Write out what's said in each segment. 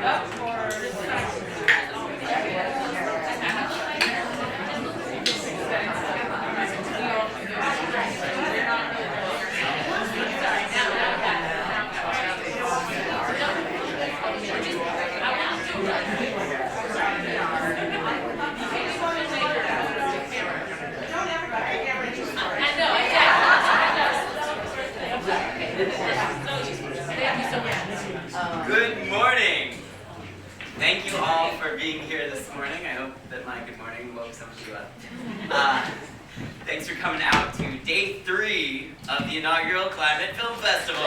Good morning. Thank you all for being here this morning. I hope that my good morning woke some of you up. Thanks for coming out to day 3 of the inaugural Climate Film Festival.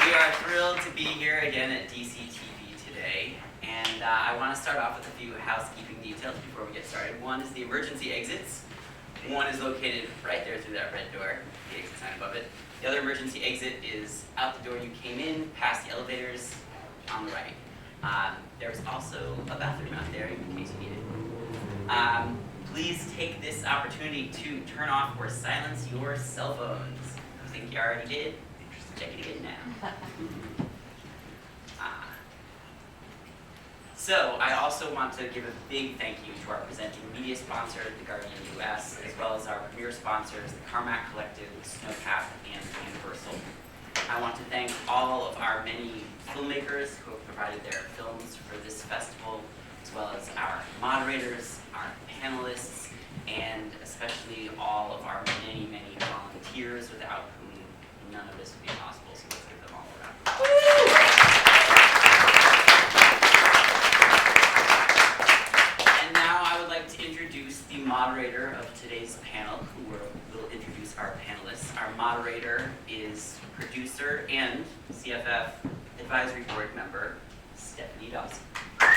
We are thrilled to be here again at DCTV today, and I want to start off with a few housekeeping details before we get started. One is the emergency exits. One is located right there through that red door, the exit sign above it. The other emergency exit is out the door you came in, past the elevators on the right. There's also a bathroom out there in case you need it. Please take this opportunity to turn off or silence your cell phones. You think you already did? Check it again now. So I also want to give a big thank you to our presenting media sponsor, The Guardian US, as well as our premier sponsors, the Carmack Collective, Snowcap, and Universal. I want to thank all of our many filmmakers who have provided their films for this festival, as well as our moderators, our panelists, and especially all of our many, many volunteers without whom none of this would be possible. So let's give them all a round of applause. Introduce the moderator of today's panel, who will introduce our panelists. Our moderator is producer and CFF advisory board member, Stephanie Dawson. Can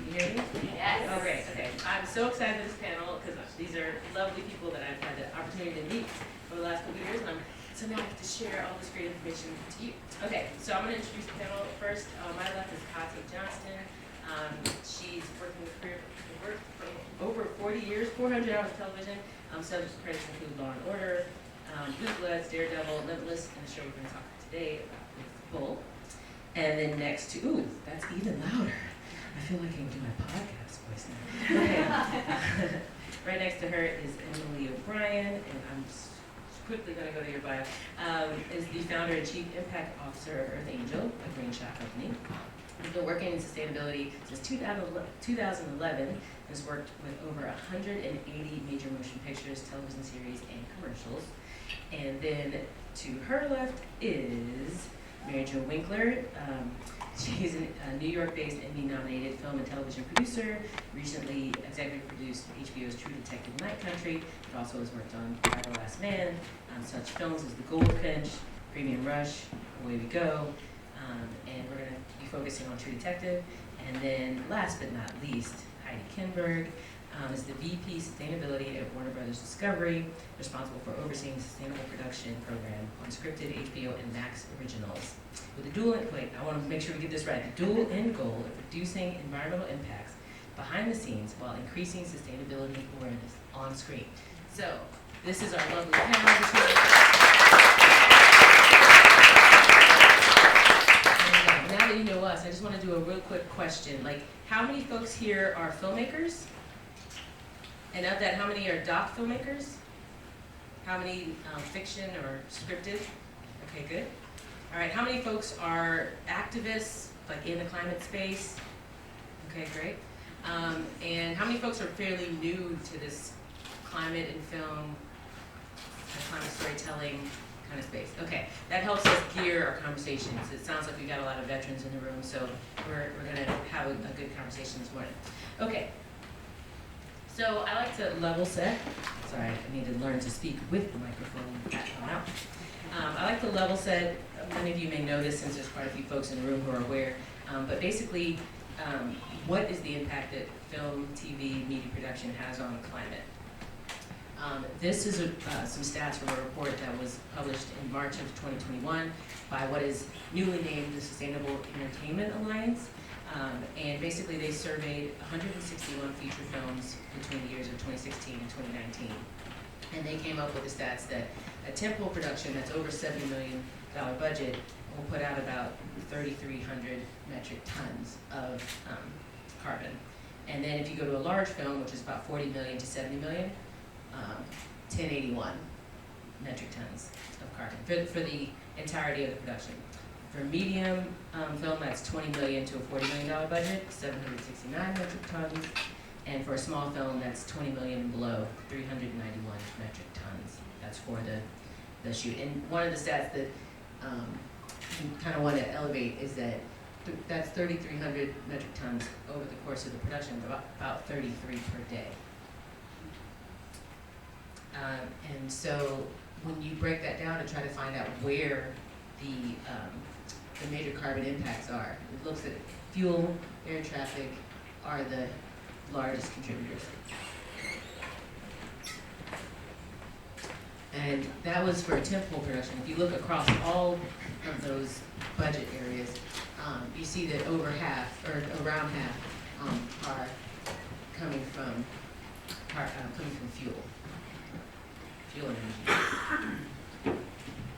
you hear me? Yes. Oh, great. Okay. I'm so excited for this panel because these are lovely people that I've had the opportunity to meet over the last couple of years, and so now I get to share all this great information to you. Okay, so I'm going to introduce the panel first. On my left is Kati Johnston. She's working with career for over 40 years, 400 hours of television. Subject credits include Law and Order, Blue Bloods, Daredevil, Limitless, and the show we're going to talk about today about with Bull. And then next to, ooh, that's even louder. I feel like I can do my podcast voice now. Okay. Right next to her is Emellie O'Brien, and I'm quickly going to go to your bio, is the founder and chief impact officer of Earth Angel, a green shot company. He's been working in sustainability since 2011 and has worked with over 180 major motion pictures, television series, and commercials. And then to her left is Mary Jo Winkler. She's a New York-based Emmy-nominated film and television producer, recently executive produced HBO's True Detective Night Country, but also has worked on I the Last Man, such films as The Goldfinch, Premium Rush, Away We Go, and we're going to be focusing on True Detective. And then last but not least, Heidi Kindberg is the VP Sustainability at Warner Brothers Discovery, responsible for overseeing the sustainable production program on scripted HBO and Max originals. With the dual, I want to make sure we get this right, the dual end goal of reducing environmental impacts behind the scenes while increasing sustainability awareness on screen. So, this is our lovely panel. And now that you know us, I just want to do a real quick question. Like, how many folks here are filmmakers? And of that, how many are doc filmmakers? How many fiction or scripted? Okay, good. All right, how many folks are activists, like in the climate space? Okay, great. And how many folks are fairly new to this climate and film, climate storytelling kind of space? Okay, that helps us gear our conversations. It sounds like we've got a lot of veterans in the room, so we're going to have a good conversation this morning. Okay. So I like to level set. Sorry, I need to learn to speak with the microphone out. I like to level set. Many of you may know this since there's quite a few folks in the room who are aware. But basically, what is the impact that film, TV, media production has on the climate? This is some stats from a report that was published in March of 2021 by what is newly named the Sustainable Entertainment Alliance. And basically they surveyed 161 feature films between the years of 2016 and 2019. And they came up with the stats that a temple production that's over $70 million budget will put out about 3,300 metric tons of carbon. And then if you go to a large film, which is about 40 million to 70 million, 1081 metric tons of carbon for the entirety of the production. For medium film, that's 20 million to a $40 million budget, 769 metric tons. And for a small film, that's 20 million and below, 391 metric tons. That's for the shoot. And one of the stats that you kind of want to elevate is that that's 3,300 metric tons over the course of the production, about 33 per day. And so when you break that down and try to find out where the major carbon impacts are, it looks at fuel, air traffic are the largest contributors. And that was for a temple production. If you look across all of those budget areas, you see that over half, or around half, are coming from fuel energy.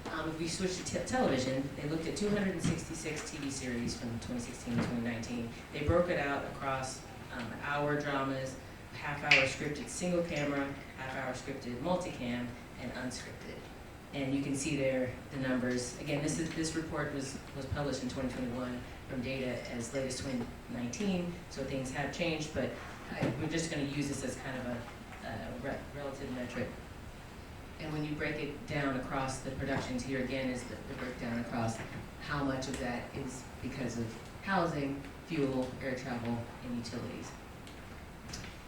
If we switch to television, they looked at 266 TV series from 2016 to 2019. They broke it out across hour dramas, half-hour scripted single camera, half-hour scripted multicam, and unscripted. And you can see there the numbers. Again, this report was published in 2021 from data as late as 2019, so things have changed, but we're just going to use this as kind of a relative metric. And when you break it down across the productions, here again is the breakdown across how much of that is because of housing, fuel, air travel, and utilities.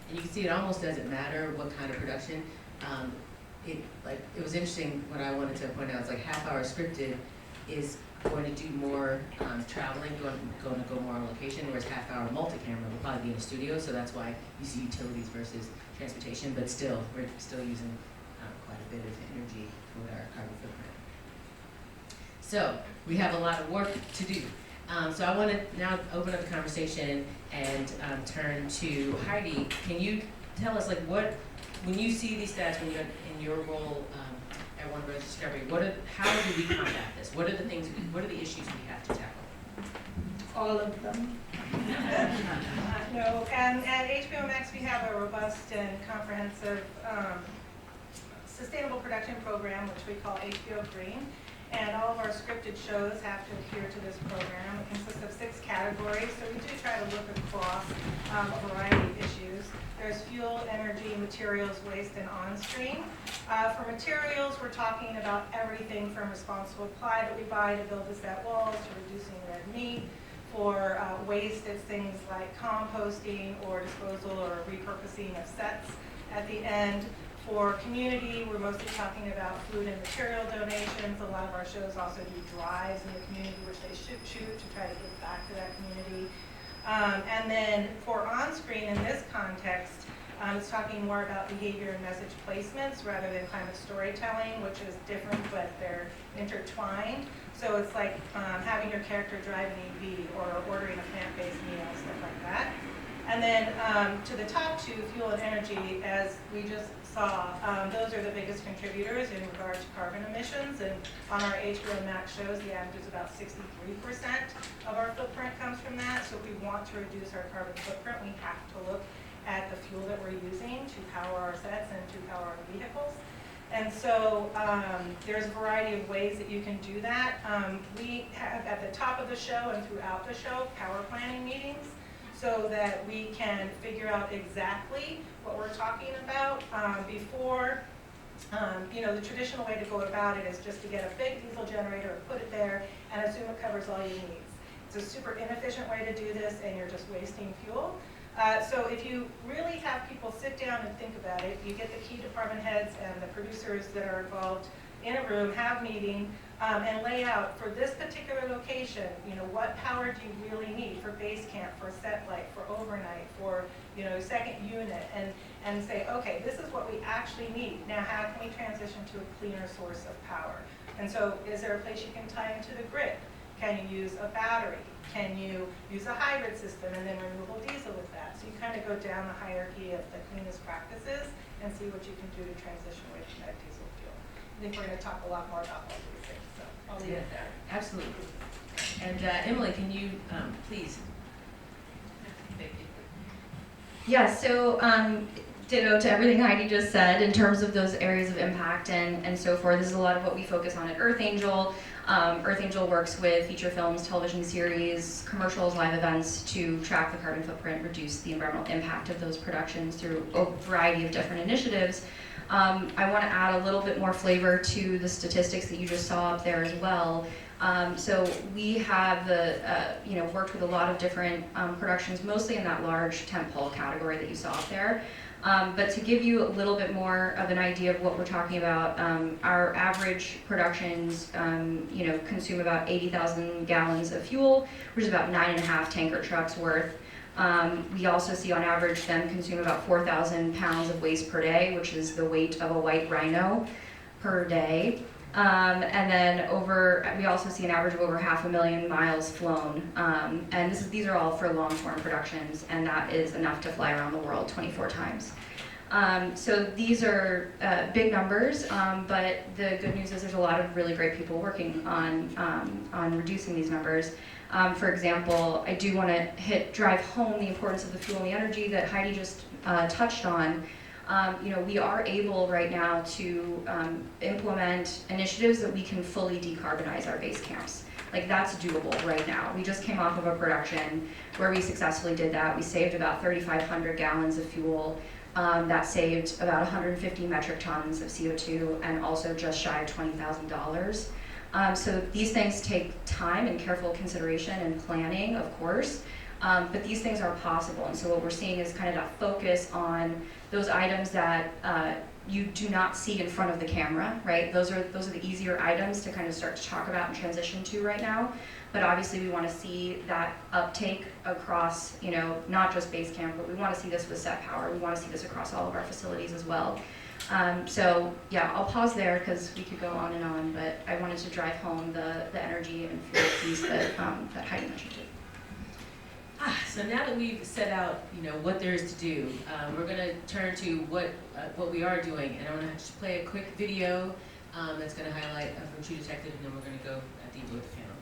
And you can see it almost doesn't matter what kind of production. It was interesting. What I wanted to point out is like half-hour scripted is going to do more traveling, going to go more on location, whereas half-hour multi-camera will probably be in a studio. So that's why you see utilities versus transportation. But still, we're still using quite a bit of energy for our carbon footprint. So we have a lot of work to do. So I want to now open up the conversation and turn to Heidi. Can you tell us, like, when you see these stats, when you're in your role at One Road Discovery, how do we combat this? What are the issues we have to tackle? All of them. No, and at HBO Max we have a robust and comprehensive sustainable production program, which we call HBO Green. And all of our scripted shows have to adhere to this program. It consists of 6 categories, so we do try to look across a variety of issues. There's fuel, energy, materials, waste, and on-screen. For materials, we're talking about everything from responsible ply that we buy to build the set walls to reducing red meat. For waste, it's things like composting or disposal or repurposing of sets at the end. For community, we're mostly talking about food and material donations. A lot of our shows also do drives in the community, which they shoot to try to give back to that community. And then for on-screen in this context, it's talking more about behavior and message placements rather than climate storytelling, which is different, but they're intertwined. So it's like having your character drive an EV or ordering a plant-based meal, stuff like that. And then to the top 2, fuel and energy, as we just saw, those are the biggest contributors in regard to carbon emissions. And on our HBO Max shows, the average is about 63% of our footprint comes from that. So if we want to reduce our carbon footprint, we have to look at the fuel that we're using to power our sets and to power our vehicles. And so there's a variety of ways that you can do that. We have at the top of the show and throughout the show power planning meetings, so that we can figure out exactly what we're talking about before. The traditional way to go about it is just to get a big diesel generator and put it there and assume it covers all your needs. It's a super inefficient way to do this, and you're just wasting fuel. So if you really have people sit down and think about it, you get the key department heads and the producers that are involved in a room, have meeting, and lay out for this particular location, what power do you really need for base camp, for set light, for overnight, for, second unit, and say, okay, this is what we actually need. Now, how can we transition to a cleaner source of power? And so is there a place you can tie into the grid? Can you use a battery? Can you use a hybrid system and then renewable diesel with that? So you kind of go down the hierarchy of the cleanest practices and see what you can do to transition away from that diesel fuel. I think we're going to talk a lot more about all these things, so I'll leave it there. Absolutely. And Emellie, can you please? Thank you. Yeah, so ditto to everything Heidi just said in terms of those areas of impact and so forth. This is a lot of what we focus on at Earth Angel. Earth Angel works with feature films, television series, commercials, live events to track the carbon footprint, reduce the environmental impact of those productions through a variety of different initiatives. I want to add a little bit more flavor to the statistics that you just saw up there as well. So we have worked with a lot of different productions, mostly in that large tentpole category that you saw up there. But to give you a little bit more of an idea of what we're talking about, our average productions, consume about 80,000 gallons of fuel, which is about 9.5 tanker trucks worth. We also see on average them consume about 4,000 pounds of waste per day, which is the weight of a white rhino per day. And then we also see an average of over 500,000 miles flown. And these are all for long-form productions, and that is enough to fly around the world 24 times. So these are big numbers, but the good news is there's a lot of really great people working on reducing these numbers. For example, I do want to drive home the importance of the fuel and the energy that Heidi just touched on. We are able right now to implement initiatives that we can fully decarbonize our base camps. Like, that's doable right now. We just came off of a production where we successfully did that. We saved about 3,500 gallons of fuel. That saved about 150 metric tons of CO2 and also just shy of $20,000. So these things take time and careful consideration and planning, of course. But these things are possible, and so what we're seeing is kind of that focus on those items that you do not see in front of the camera, right? Those are the easier items to kind of start to talk about and transition to right now. But obviously we want to see that uptake across, not just base camp, but we want to see this with Set Power. We want to see this across all of our facilities as well. So yeah, I'll pause there because we could go on and on, but I wanted to drive home the energy and fuel piece that Heidi mentioned too. So now that we've set out, what there is to do, we're going to turn to what we are doing, and I want to just play a quick video that's going to highlight from True Detective, and then we're going to go deeper with the panel.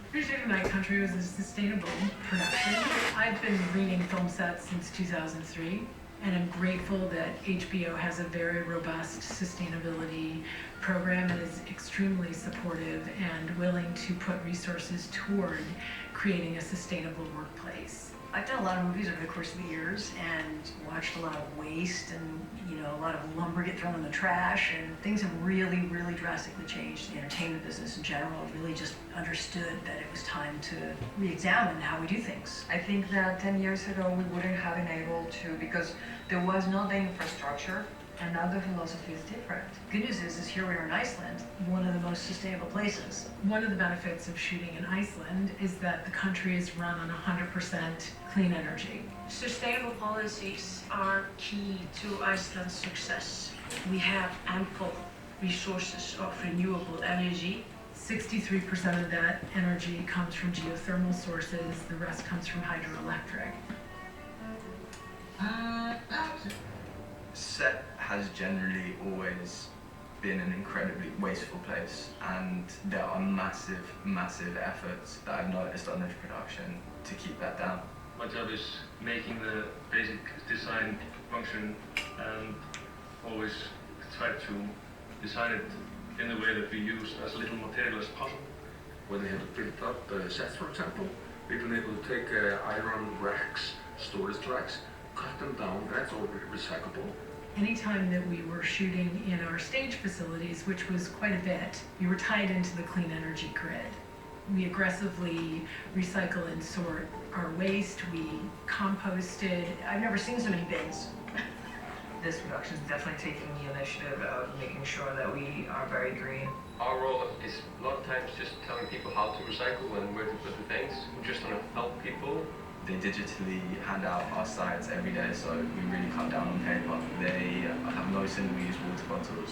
Appreciating Night Country was a sustainable production. I've been reading film sets since 2003, and I'm grateful that HBO has a very robust sustainability program and is extremely supportive and willing to put resources toward creating a sustainable workplace. I've done a lot of movies over the course of the years and watched a lot of waste and a lot of lumber get thrown in the trash, and things have really, really drastically changed. The entertainment business in general really just understood that it was time to re-examine how we do things. I think that 10 years ago we wouldn't have been able to, because there was not the infrastructure, and now the philosophy is different. Good news is here we are in Iceland, one of the most sustainable places. One of the benefits of shooting in Iceland is that the country is run on 100% clean energy. Sustainable policies are key to Iceland's success. We have ample resources of renewable energy. 63% of that energy comes from geothermal sources, the rest comes from hydroelectric. Set has generally always been an incredibly wasteful place, and there are massive efforts that I've noticed on this production to keep that down. My job is making the basic design function and always try to design it in a way that we use as little material as possible. When they have built up sets, for example, we've been able to take iron racks, storage racks, cut them down, that's all recyclable. Anytime that we were shooting in our stage facilities, which was quite a bit, we were tied into the clean energy grid. We aggressively recycle and sort our waste, we composted. I've never seen so many bins. This production is definitely taking the initiative of making sure that we are very green. Our role is a lot of times just telling people how to recycle and where to put the things. We just want to help people. They digitally hand out our sites every day, so we really cut down on paper. They have no single-use water bottles.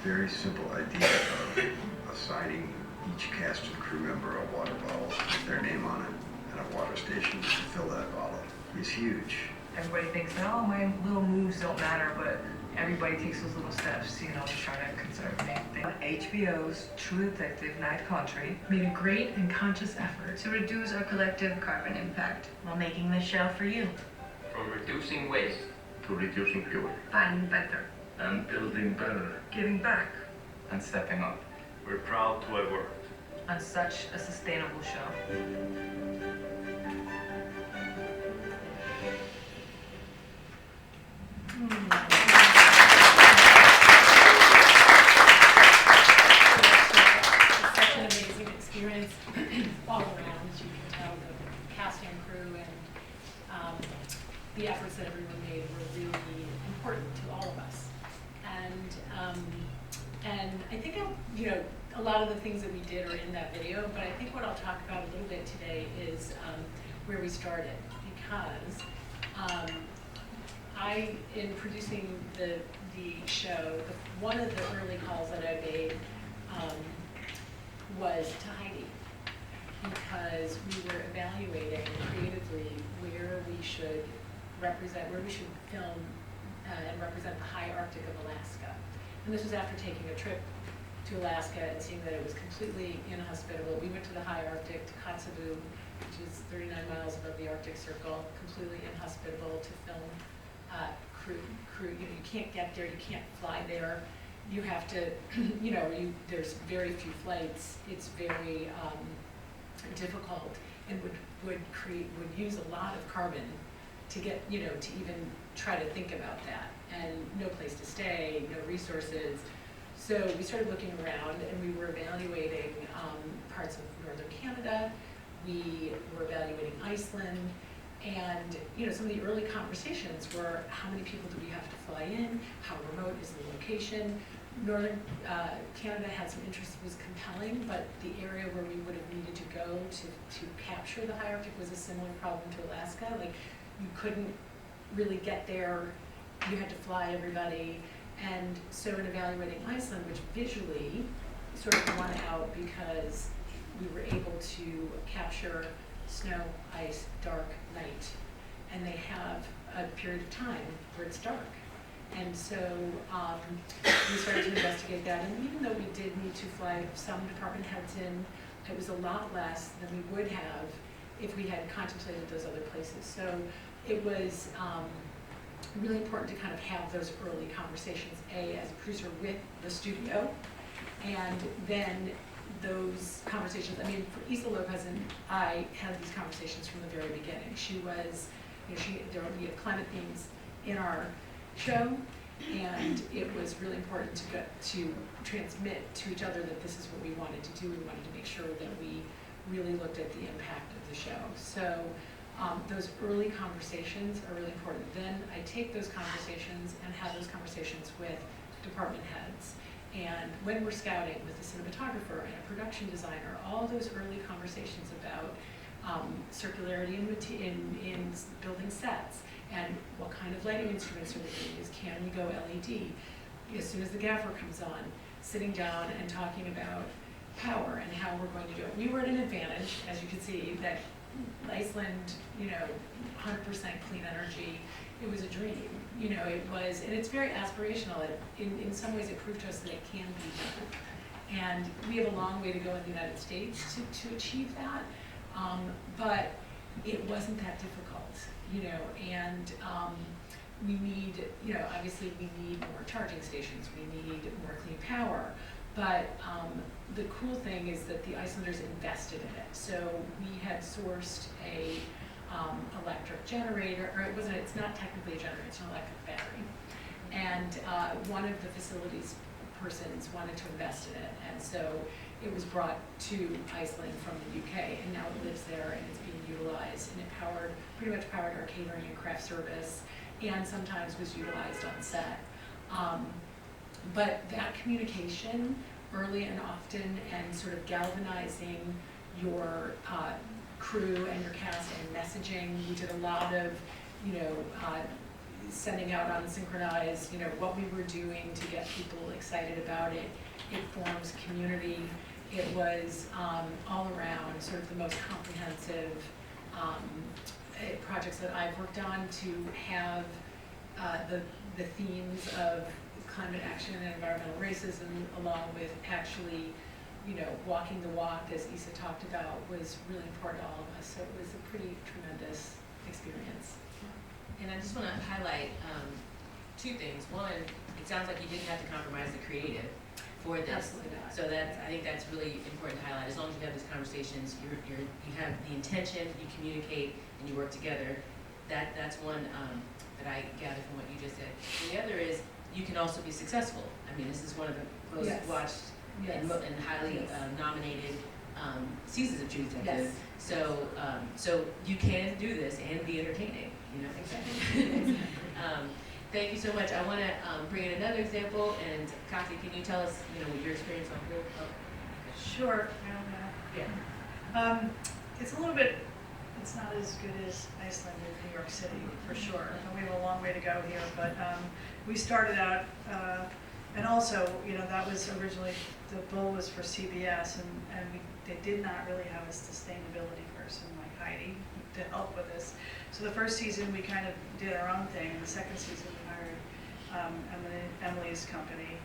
The very simple idea of assigning each cast and crew member a water bottle with their name on it and a water station to fill that bottle is huge. everybody thinks that, oh, my little moves don't matter, but everybody takes those little steps, you know, to try to conserve things. HBO's True Detective Night Country made a great and conscious effort to reduce our collective carbon impact while making the show for you. From reducing waste to reducing fuel. Finding better. And building better. giving back and stepping up. We're proud to have worked on such a sustainable show. It's such an amazing experience all around, as you can tell, the cast and crew and the efforts that everyone made were really important to all of us. And I think, a lot of the things that we did are in that video, but I think what I'll talk about a little bit today is where we started, because in producing the show, one of the early calls that I made was to Heidi, because we were evaluating creatively where we should film and represent the high Arctic of Alaska. And this was after taking a trip to Alaska and seeing that it was completely inhospitable. We went to the high Arctic, to Kotzebue, which is 39 miles above the Arctic Circle, completely inhospitable to film crew. You can't get there, you can't fly there. You have to, there's very few flights. It's very difficult and would use a lot of carbon to get, to even try to think about that. And no place to stay, no resources. So we started looking around and we were evaluating parts of northern Canada. We were evaluating Iceland. And some of the early conversations were, how many people do we have to fly in? How remote is the location? Northern Canada had some interest, was compelling, but the area where we would have needed to go to capture the high Arctic was a similar problem to Alaska. Like, you couldn't really get there, you had to fly everybody. And so in evaluating Iceland, which visually sort of won out because we were able to capture snow, ice, dark night, and they have a period of time where it's dark. And so we started to investigate that, and even though we did need to fly some department heads in, it was a lot less than we would have if we had contemplated those other places. So it was really important to kind of have those early conversations, as a producer with the studio, and then those conversations, for Isa Lopez and I had these conversations from the very beginning. She was, we had climate themes in our show, and it was really important to transmit to each other that this is what we wanted to do. We wanted to make sure that we really looked at the impact of the show. So those early conversations are really important. Then I take those conversations and have those conversations with department heads. And when we're scouting with a cinematographer and a production designer, all those early conversations about circularity in building sets and what kind of lighting instruments are we going to use. Can we go LED? As soon as the gaffer comes on, sitting down and talking about power and how we're going to do it. We were at an advantage, as you can see, that Iceland, 100% clean energy. It was a dream, it was, and it's very aspirational. In some ways it proved to us that it can be done. And we have a long way to go in the United States to achieve that, but it wasn't that difficult, and we need, obviously we need more charging stations, we need more clean power, but the cool thing is that the Icelanders invested in it. So we had sourced a electric generator, or it's not technically a generator, it's an electric battery. And one of the facilities persons wanted to invest in it, and so it was brought to Iceland from the UK, and now it lives there and it's being utilized, and it pretty much powered our catering and craft service, and sometimes was utilized on set. But that communication early and often, and sort of galvanizing your crew and your cast and messaging. We did a lot of, sending out unsynchronized, what we were doing to get people excited about it. It forms community. It was all around sort of the most comprehensive projects that I've worked on to have the themes of climate action and environmental racism, along with actually, you know, walking the walk, as Issa talked about, was really important to all of us. So it was a pretty tremendous experience. And I just want to highlight two things. One, it sounds like you didn't have to compromise the creative for this. Absolutely not. So I think that's really important to highlight. As long as you have these conversations, you have the intention, you communicate, and you work together. That's one that I gather from what you just said. And the other is you can also be successful. I mean, this is one of the most watched and highly nominated seasons of True Detective. Yes. So you can do this and be entertaining. You know. Exactly. Thank you so much. I want to bring in another example. And Kati, can you tell us, you know, your experience on Blue? Sure. Yeah. It's a little bit. It's not as good as Iceland or New York City, for sure. We have a long way to go here, but we started out, and also, you know, that was originally, the bill was for CBS, and they did not really have a sustainability person like Heidi to help with this. So the first season, we kind of did our own thing, and the second season, we hired Emelie's company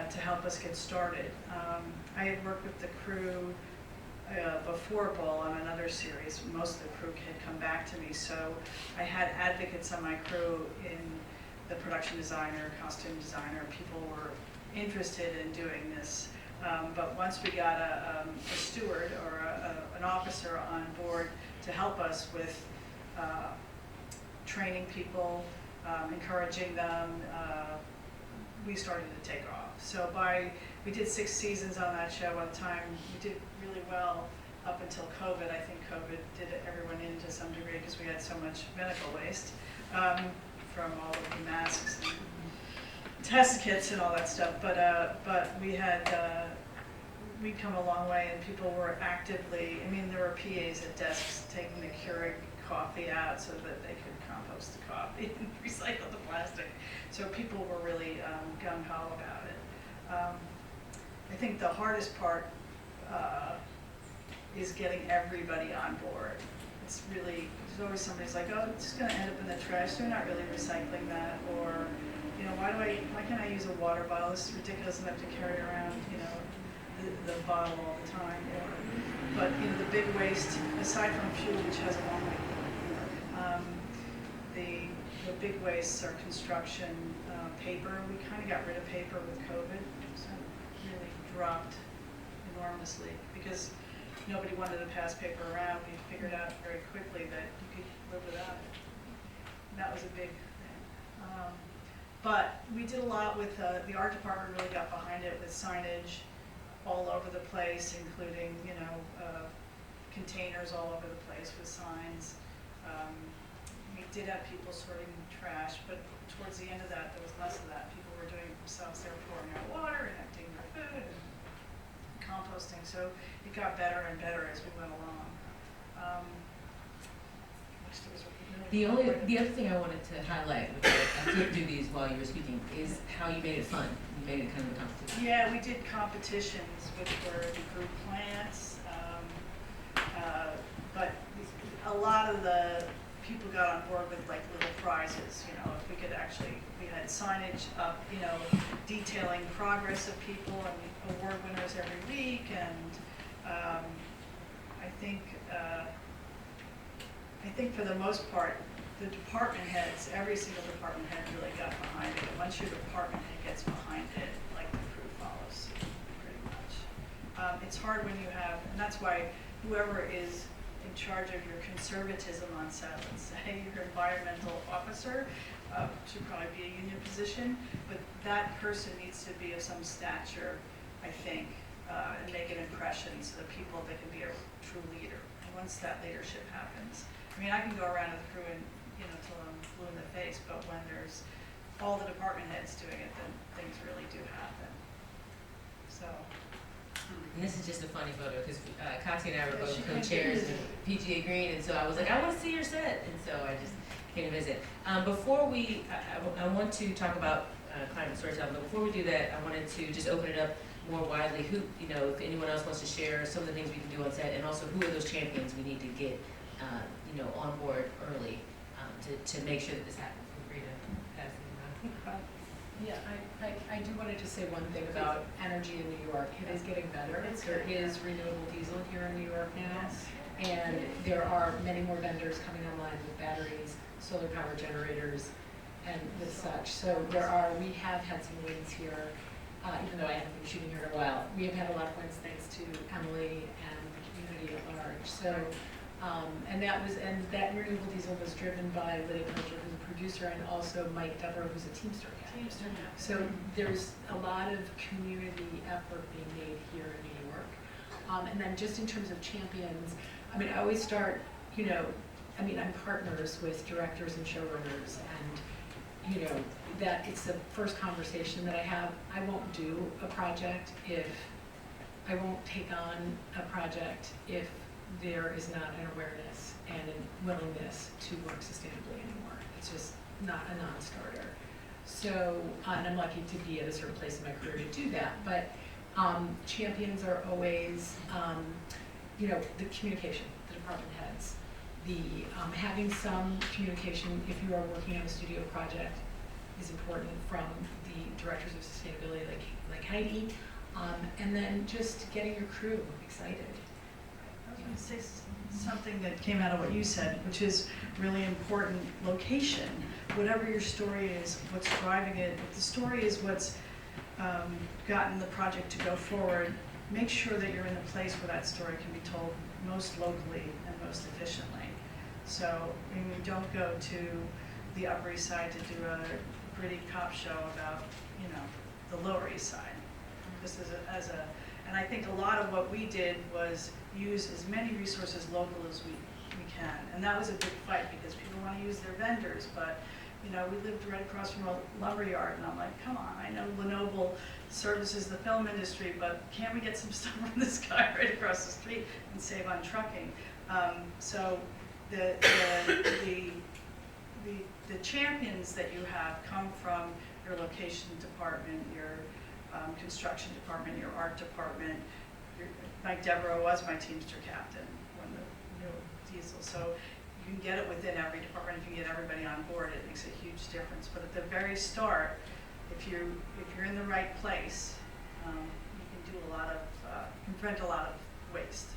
to help us get started. I had worked with the crew before Bull on another series. Most of the crew had come back to me, so I had advocates on my crew in the production designer, costume designer. People were interested in doing this, but once we got a steward or an officer on board to help us with training people, encouraging them, we started to take off. So we did 6 seasons on that show. By the time we did really well up until COVID. I think COVID did everyone in to some degree because we had so much medical waste from all of the masks and test kits and all that stuff. But we'd come a long way, and people were actively. I mean, there were PAs at desks taking the Keurig coffee out so that they could compost the coffee and recycle the plastic. So people were really gung-ho about it. I think the hardest part is getting everybody on board. It's really, there's always somebody's like, oh, it's just going to end up in the trash. They're not really recycling that. Or, you know, why can't I use a water bottle? It's ridiculous enough to carry around, you know, the bottle all the time. But, you know, the big waste, aside from fuel, which has a long way to go, the big wastes are construction, paper. We kind of got rid of paper with COVID. So it really dropped enormously because nobody wanted to pass paper around. We figured out very quickly that you could live without it. And that was a big thing. But we did a lot with, the art department really got behind it with signage all over the place, including, you know, containers all over the place with signs. We did have people sorting trash, but towards the end of that, there was less of that. People were doing it themselves. They were pouring out water and emptying their food and composting. So it got better and better as we went along. The other thing I wanted to highlight, which I couldn't do these while you were speaking, is how you made it fun. You made it kind of a competition. Yeah, we did competitions, which were the group plants, but a lot of the people got on board with like little prizes. You know, if we could actually, we had signage up, you know, detailing progress of people and award winners every week, and I think for the most part, the department heads, every single department head really got behind it. And once your department head gets behind it, like the crew follows suit, pretty much. It's hard when you have, and that's why whoever is in charge of your conservatism on set, let's say your environmental officer, should probably be a union position, but that person needs to be of some stature, I think, and make an impression so that people, they can be a true leader. And once that leadership happens, I mean, I can go around to the crew and, you know, till I'm blue in the face, but when there's all the department heads doing it, then things really do happen. So. And this is just a funny photo because Kati and I were both co-chairs in PGA Green, and so I was like, I want to see your set, and so I just came to visit. Before we, I want to talk about climate storytelling, but before we do that, I wanted to just open it up more widely. Who, you know, if anyone else wants to share some of the things we can do on set, and also who are those champions we need to get, on board early to make sure that this happens. Feel free to pass it around. Yeah, I do want to just say one thing about energy in New York. It is getting better. There is renewable diesel here in New York now. And there are many more vendors coming online with batteries, solar power generators, and with such. So we have had some wins here, even though I haven't been shooting here in a while. We have had a lot of wins thanks to Emellie and the community at large. So, and that renewable diesel was driven by Lydia Pilcher, who's a producer, and also Mike Deborah, who's a Teamster captain. So there's a lot of community effort being made here in New York. And then just in terms of champions, I mean, I always start, I'm partners with directors and showrunners, and, that it's the first conversation that I have. I won't do a project I won't take on a project if there is not an awareness and a willingness to work sustainably anymore. It's just not a non-starter. So, and I'm lucky to be at a certain place in my career to do that, but champions are always, the communication, the department heads, having some communication if you are working on a studio project is important from the directors of sustainability like Heidi, and then just getting your crew excited. I was going to say something that came out of what you said, which is really important: location. Whatever your story is, what's driving it. If the story is what's gotten the project to go forward, make sure that you're in a place where that story can be told most locally and most efficiently. So we don't go to the Upper East Side to do a gritty cop show about, the Lower East Side. Just and I think a lot of what we did was use as many resources local as we can. And that was a big fight because people want to use their vendors, but we lived right across from a lumber yard, and I'm like, come on, I know Lenoble services the film industry, but can't we get some stuff from this guy right across the street and save on trucking? So the champions that you have come from your location department, your construction department, your art department. Mike Deborah was my Teamster captain when the diesel. So you can get it within every department. If you get everybody on board, it makes a huge difference. But at the very start, if you're in the right place, you can do prevent a lot of waste.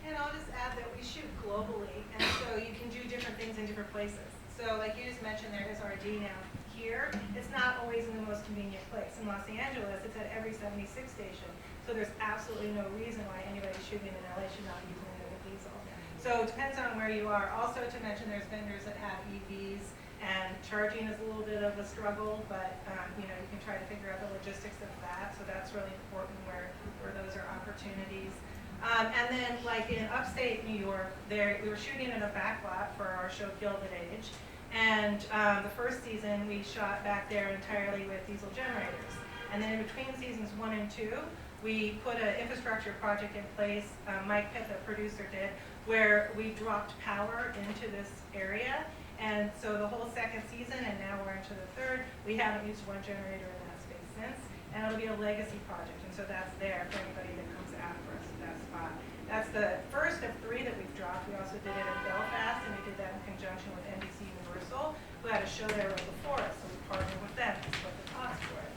And I'll just add that we shoot globally, and so you can do different things in different places. So like you just mentioned, there is RD now. Here, it's not always in the most convenient place. In Los Angeles, it's at every 76 station. So there's absolutely no reason why anybody shooting in LA should not use renewable diesel. So it depends on where you are. Also to mention, there's vendors that have EVs, and charging is a little bit of a struggle, but you can try to figure out the logistics of that. So that's really important where those are opportunities. And then like in upstate New York, we were shooting in a back lot for our show Gilded Age. And the first season, we shot back there entirely with diesel generators. And then in between seasons 1 and 2, we put an infrastructure project in place, Mike Pitt, the producer, did, where we dropped power into this area. And so the whole second season, and now we're into the third, we haven't used one generator in that space since. And it'll be a legacy project. And so that's there for anybody that comes after us at that spot. That's the first of 3 that we've dropped. We also did it in Belfast, and we did that in conjunction with NBC Universal, who had a show there right before us, so we partnered with them to split the cost for it.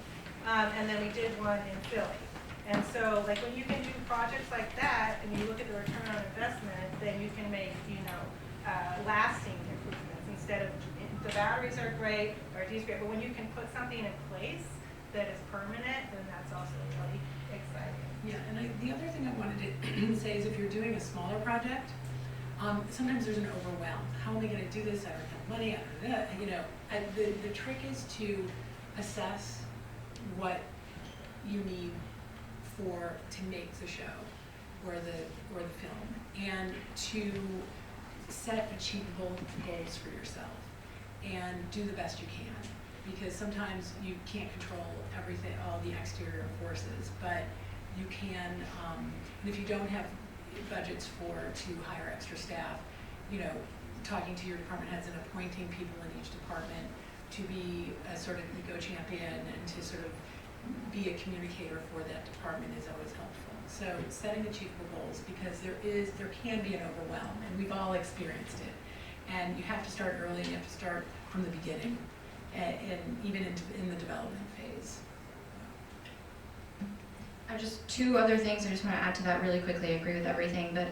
And then we did one in Philly. And so, like, when you can do projects like that, and you look at the return on investment, then you can make, lasting improvements instead of, the batteries are great, the RD is great, but when you can put something in place that is permanent, then that's also really exciting. Yeah, and the other thing I wanted to say is if you're doing a smaller project, sometimes there's an overwhelm. How am I going to do this? I don't have money. The trick is to assess what you need to make the show or the film, and to set achievable goals for yourself and do the best you can, because sometimes you can't control everything, all the exterior forces, but you can, and if you don't have budgets to hire extra staff, talking to your department heads and appointing people in each department to be a sort of ego champion and to sort of be a communicator for that department is always helpful. So setting achievable goals, because there can be an overwhelm, and we've all experienced it. And you have to start early, you have to start from the beginning, and even in the development phase. Just two other things I just want to add to that really quickly. I agree with everything, but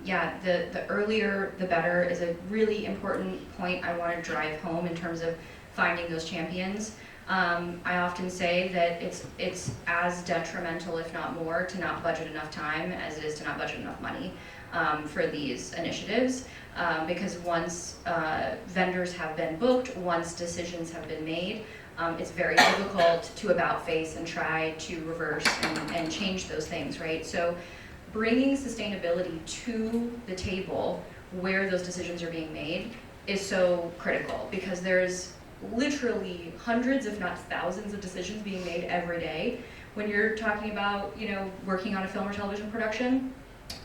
yeah, the earlier the better is a really important point I want to drive home in terms of finding those champions. I often say that it's as detrimental, if not more, to not budget enough time as it is to not budget enough money for these initiatives, because once vendors have been booked, once decisions have been made, it's very difficult to about face and try to reverse and change those things, right? So bringing sustainability to the table where those decisions are being made is so critical, because there's literally hundreds, if not thousands, of decisions being made every day when you're talking about, you know, working on a film or television production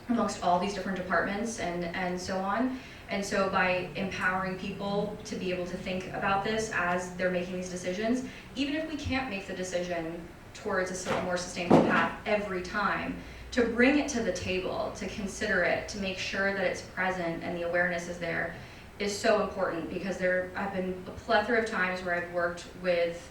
amongst all these different departments and so on. And so by empowering people to be able to think about this as they're making these decisions, even if we can't make the decision towards a more sustainable path every time, to bring it to the table, to consider it, to make sure that it's present and the awareness is there, is so important, because there have been a plethora of times where I've worked with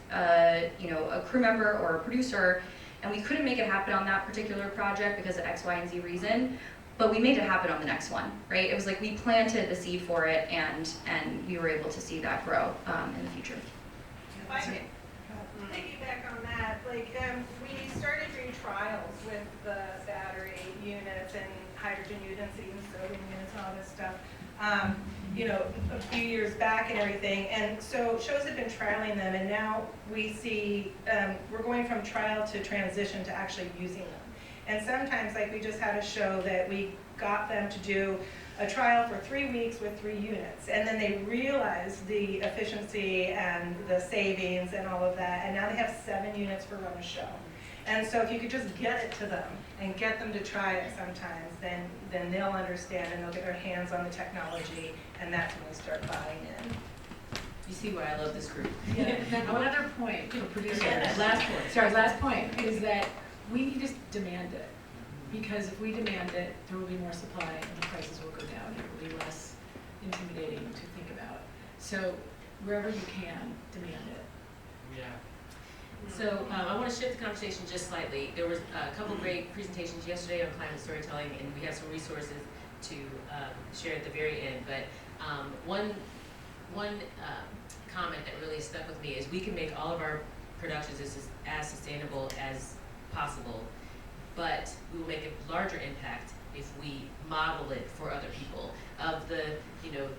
you know, a crew member or a producer, and we couldn't make it happen on that particular project because of X, Y, and Z reason, but we made it happen on the next one, right? It was like we planted the seed for it, and we were able to see that grow in the future. If I could piggyback on that, like we started doing trials with the battery units and hydrogen units, even sodium units and all this stuff, you know, a few years back and everything. And so shows have been trialing them, and now we see we're going from trial to transition to actually using them. And sometimes, like we just had a show that we got them to do a trial for 3 weeks with 3 units, and then they realized the efficiency and the savings and all of that, and now they have 7 units for run a show. And so if you could just get it to them and get them to try it sometimes, then they'll understand and they'll get their hands on the technology, and that's when they start buying in. You see why I love this group. Yeah. One other point for producers, Last point. is that we need to demand it. Because if we demand it, there will be more supply and the prices will go down. It will be less intimidating to think about. So wherever you can, demand it. Yeah. So I want to shift the conversation just slightly. There was a couple great presentations yesterday on climate storytelling, and we have some resources to share at the very end. But one comment that really stuck with me is we can make all of our productions as sustainable as possible, but we will make a larger impact if we model it for other people. Of the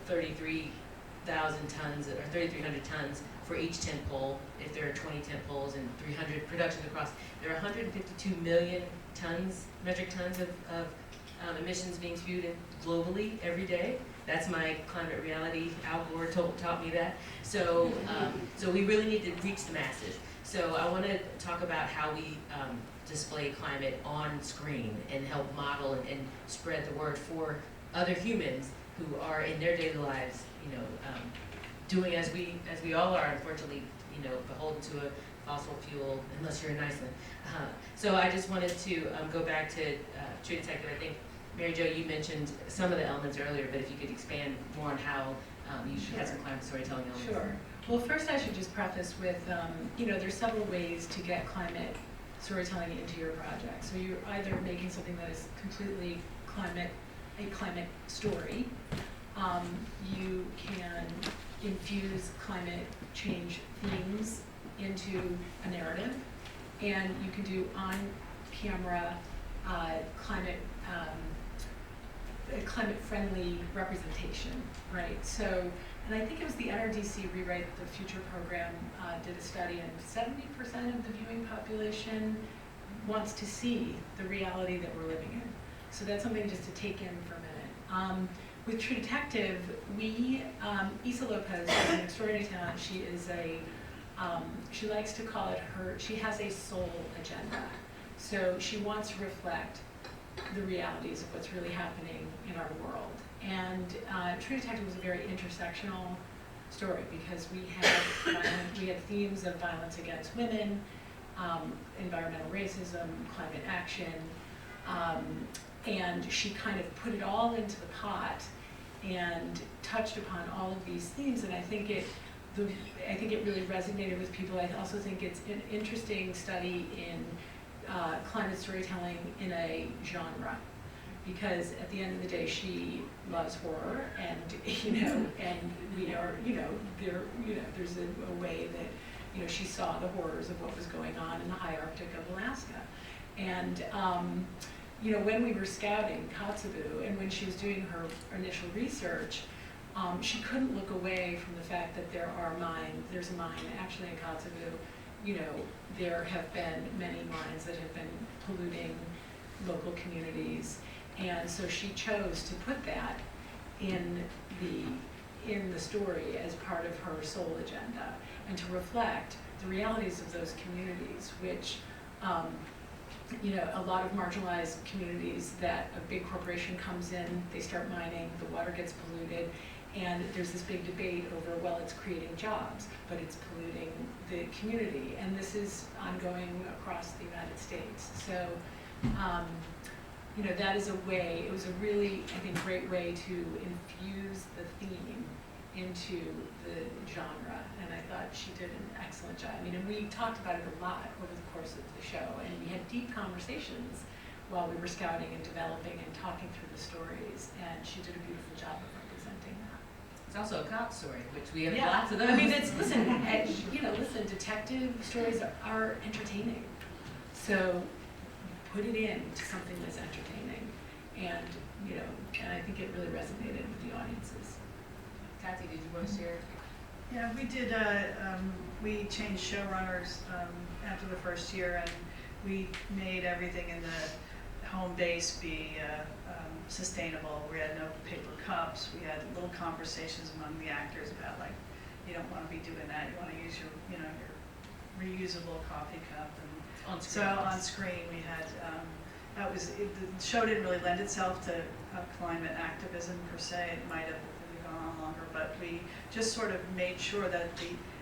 33,000 tons or 3,300 tons for each tent pole, if there are 20 tent poles and 300 productions across, there are 152 million metric tons of emissions being spewed in globally every day. That's my climate reality. Al Gore taught me that. So we really need to reach the masses. So I want to talk about how we display climate on screen and help model and spread the word for other humans who are in their daily lives, doing as we all are, unfortunately, beholden to a fossil fuel, unless you're in Iceland. So I just wanted to go back to True Detective. I think, Mary Jo, you mentioned some of the elements earlier, but if you could expand more on how you had some climate storytelling elements. Sure. Well, first I should just preface with, there's several ways to get climate storytelling into your project. So you're either making something that is completely a climate story. You can infuse climate change themes into a narrative, and you can do on-camera climate-friendly representation, right? So, and I think it was the NRDC Rewrite the Future program did a study, and 70% of the viewing population wants to see the reality that we're living in. So that's something just to take in for a minute. With True Detective, Issa Lopez is an extraordinary talent. She likes to call it she has a soul agenda. So she wants to reflect the realities of what's really happening in our world. And True Detective was a very intersectional story because we had themes of violence against women, environmental racism, climate action, and she kind of put it all into the pot and touched upon all of these themes, and I think it really resonated with people. I also think it's an interesting study in climate storytelling in a genre, because at the end of the day, she loves horror, and and we are, there's a way that she saw the horrors of what was going on in the high Arctic of Alaska, and when we were scouting Kotzebue, and when she was doing her initial research, she couldn't look away from the fact that there's a mine actually in Kotzebue. There have been many mines that have been polluting local communities, and so she chose to put that in the story as part of her sole agenda, and to reflect the realities of those communities, which a lot of marginalized communities that a big corporation comes in, they start mining, the water gets polluted, and there's this big debate over, well, it's creating jobs, but it's polluting the community, and this is ongoing across the United States. So, that is it was a really, I think, great way to infuse the theme into the genre, and I thought she did an excellent job. And we talked about it a lot over the course of the show, and we had deep conversations while we were scouting and developing and talking through the stories, and she did a beautiful job of representing that. It's also a cop story, which we have Yeah. lots of those. Listen, detective stories are entertaining. So put it into something that's entertaining, and I think it really resonated with the audiences. Kati, did you want to share? Yeah, we did, we changed showrunners after the first year, and we made everything in the home base be sustainable. We had no paper cups. We had little conversations among the actors about, like, you don't want to be doing that. You want to use your reusable coffee cup. And on screen we had, the show didn't really lend itself to climate activism per se. It might have gone on longer, but we just sort of made sure that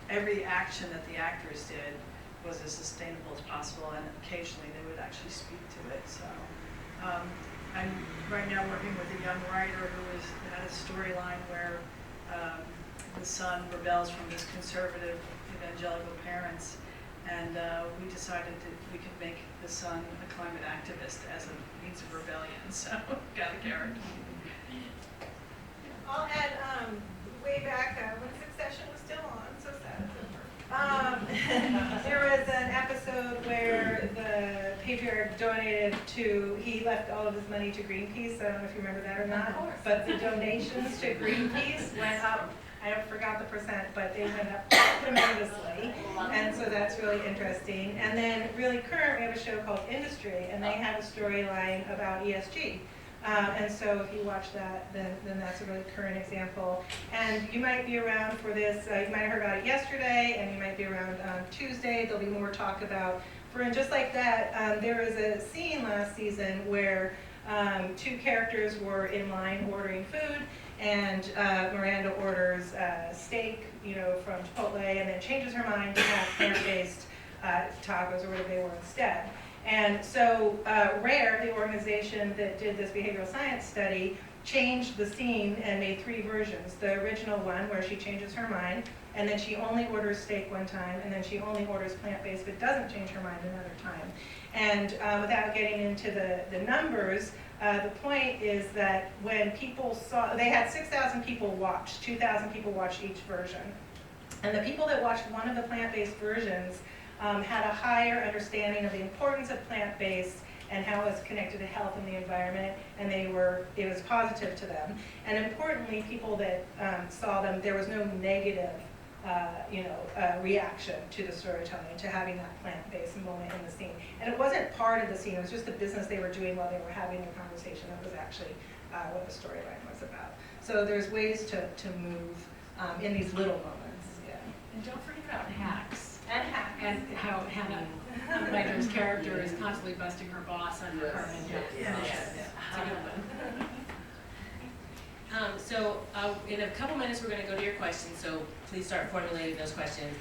every action that the actors did was as sustainable as possible, and occasionally they would actually speak to it. So I'm right now working with a young writer who had a storyline where the son rebels from his conservative evangelical parents, and we decided that we could make the son a climate activist as a means of rebellion. So got a character. I'll add, way back when Succession was still on, so sad it's over. There was an episode where the patriarch he left all of his money to Greenpeace. I don't know if you remember that or not, but the donations to Greenpeace went up. I forgot the percent, but they went up tremendously, and so that's really interesting. And then really current, we have a show called Industry, and they have a storyline about ESG. And so if you watch that, then that's a really current example. And you might be around for this, you might have heard about it yesterday, and you might be around on Tuesday. There'll be more talk about, just like that, there was a scene last season where two characters were in line ordering food, and Miranda orders steak, from Chipotle, and then changes her mind to have plant-based tacos or whatever they were instead. And so RARE, the organization that did this behavioral science study, changed the scene and made 3 versions. The original one where she changes her mind, and then she only orders steak one time, and then she only orders plant-based but doesn't change her mind another time. And without getting into the numbers, the point is that when people they had 6,000 people watch, 2,000 people watched each version. And the people that watched one of the plant-based versions had a higher understanding of the importance of plant-based and how it's connected to health and the environment, and it was positive to them. And importantly, people that saw them, there was no negative reaction to the storytelling, to having that plant-based moment in the scene. And it wasn't part of the scene, it was just the business they were doing while they were having the conversation. That was actually what the storyline was about. So there's ways to move in these little moments. Yeah. And don't forget about hacks. And how Hannah Leiter's character is constantly busting her boss on her carbon emissions. It's a good one. So in a couple minutes, we're going to go to your questions, so please start formulating those questions.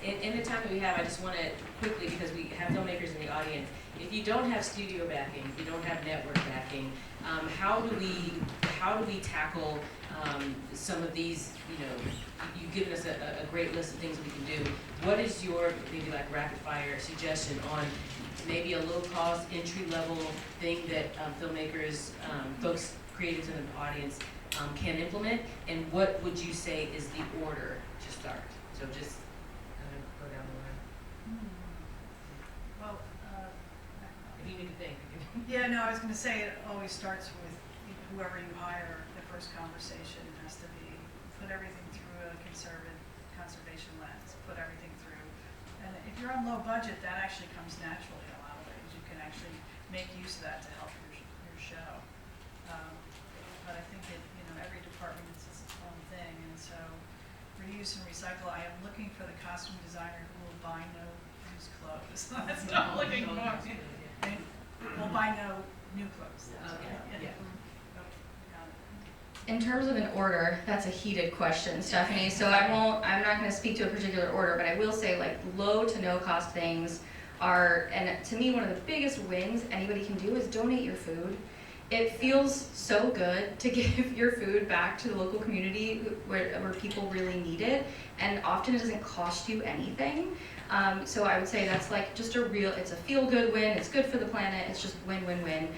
In the time that we have, I just want to quickly, because we have filmmakers in the audience, if you don't have studio backing, if you don't have network backing, how do we tackle some of these, you've given us a great list of things that we can do. What is your, maybe like rapid fire suggestion on maybe a low cost, entry level thing that filmmakers, folks, creatives in the audience can implement? And what would you say is the order to start? So just go down the line. Well, If you need to think. yeah, no, I was going to say it always starts with whoever you hire. The first conversation has to be put everything through a conservation lens, put everything through. And if you're on low budget, that actually comes naturally in a lot of ways. You can actually make use of that to help your show. But I think every department is its own thing, and so reuse and recycle. I am looking for the costume designer who will buy no used clothes. That's what I'm looking for. Will buy no new clothes. Okay. Yeah. In terms of an order, that's a heated question, Stephanie. So I'm not going to speak to a particular order, but I will say like low to no cost things are, and to me one of the biggest wins anybody can do is donate your food. It feels so good to give your food back to the local community where people really need it, and often it doesn't cost you anything. So I would say that's like just it's a feel-good win, it's good for the planet, it's just win-win-win.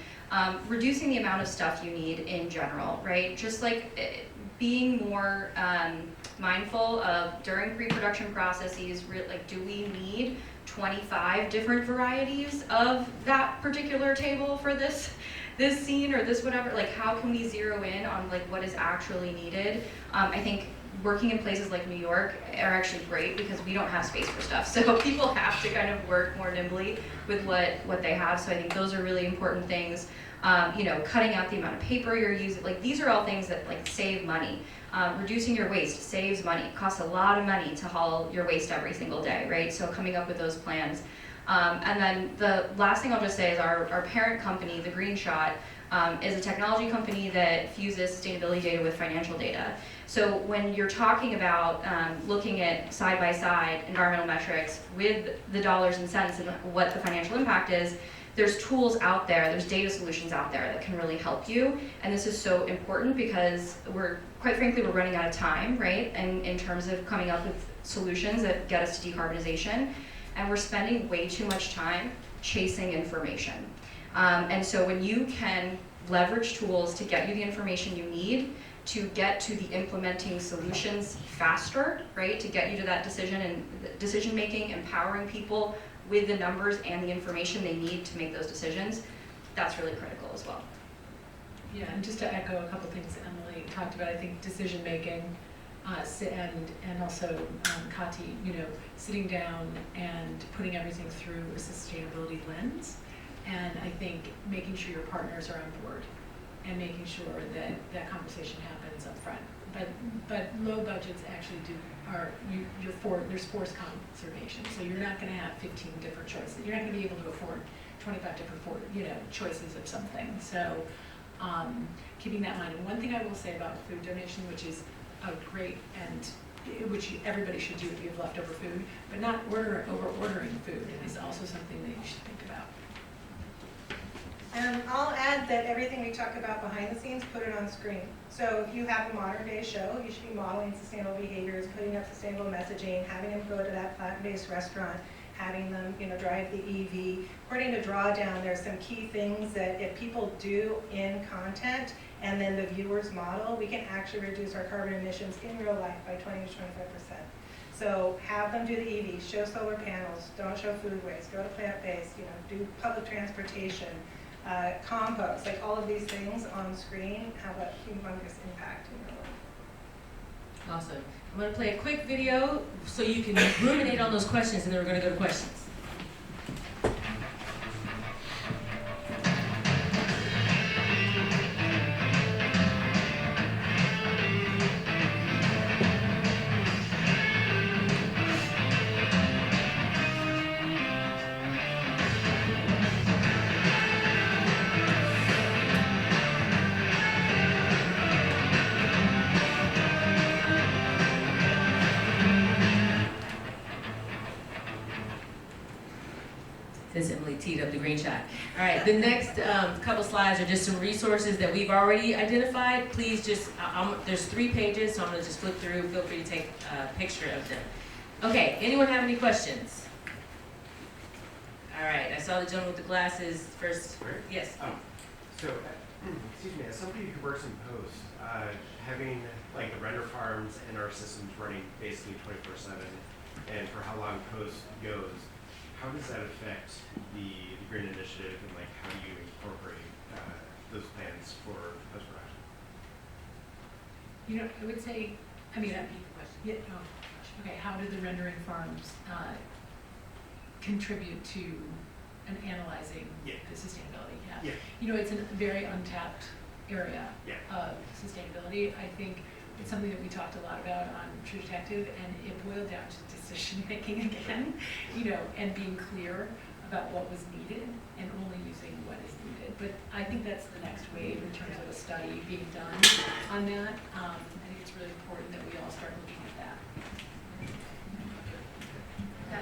Reducing the amount of stuff you need in general, right? Just like being more mindful of during pre-production processes, like do we need 25 different varieties of that particular table for this scene or this whatever? Like how can we zero in on like what is actually needed? I think working in places like New York are actually great because we don't have space for stuff. So people have to kind of work more nimbly with what they have. So I think those are really important things. Cutting out the amount of paper you're using. Like these are all things that like save money. Reducing your waste saves money. It costs a lot of money to haul your waste every single day, right? So coming up with those plans. And then the last thing I'll just say is our parent company, The Green Shot, is a technology company that fuses sustainability data with financial data. So when you're talking about looking at side-by-side environmental metrics with the dollars and cents and what the financial impact is, there's tools out there, there's data solutions out there that can really help you. And this is so important because quite frankly, we're running out of time, right? And in terms of coming up with solutions that get us to decarbonization. And we're spending way too much time chasing information. And so when you can leverage tools to get you the information you need to get to the implementing solutions faster, right? To get you to that decision making, empowering people with the numbers and the information they need to make those decisions, that's really critical as well. Yeah, and just to echo a couple things Emellie talked about, I think decision making, and also Kati, sitting down and putting everything through a sustainability lens, and I think making sure your partners are on board and making sure that that conversation happens up front. But low budgets actually there's force conservation, so you're not going to have 15 different choices. You're not going to be able to afford 25 different choices of something. So keeping that in mind. And one thing I will say about food donation, which is great and which everybody should do if you have leftover food, but not over ordering food is also something that you should think about. And I'll add that everything we talk about behind the scenes, put it on screen. So if you have a modern day show, you should be modeling sustainable behaviors, putting up sustainable messaging, having them go to that plant-based restaurant, having them drive the EV. According to Drawdown, there's some key things that if people do in content and then the viewers model, we can actually reduce our carbon emissions in real life by 20 to 25%. So have them do the EV, show solar panels, don't show food waste, go to plant-based, do public transportation, compost, like all of these things on screen have a humongous impact in your life. Awesome. I'm going to play a quick video so you can ruminate on those questions, and then we're going to go to questions. since Emellie teed up the green shot. All right, the next couple slides are just some resources that we've already identified. Please just, there's 3 pages, so I'm gonna just flip through. Feel free to take a picture of them. Okay, anyone have any questions? All right, I saw the gentleman with the glasses first. Yes. So, excuse me, as somebody who works in post, having like the render farms and our systems running basically 24/7, and for how long post goes, how does that affect the green initiative, and like how do you incorporate those plans for post production? You know, I would say, I mean, yeah, oh, okay, how do the rendering farms contribute to an analyzing the sustainability? Yeah. You know, it's a very untapped area of sustainability. I think it's something that we talked a lot about on True Detective, and it boiled down to decision making again, you know, and being clear about what was needed and only using what is needed. But I think that's the next wave in terms of a study being done on that. I think it's really important that we all start looking at that.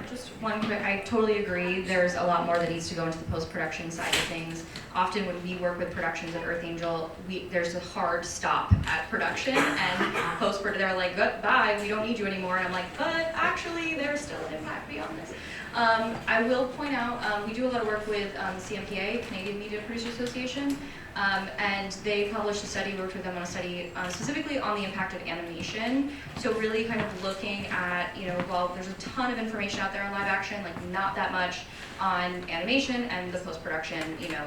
Just one quick, I totally agree. There's a lot more that needs to go into the post-production side of things. Often when we work with productions at Earth Angel, there's a hard stop at production, and post-production, they're like, bye, we don't need you anymore. And I'm like, but actually, there's still an impact beyond this. I will point out, we do a lot of work with CMPA, Canadian Media Producers Association, and they published a study, worked with them on a study specifically on the impact of animation. So really kind of looking at, you know, while there's a ton of information out there on live action, like not that much on animation and the post-production, you know,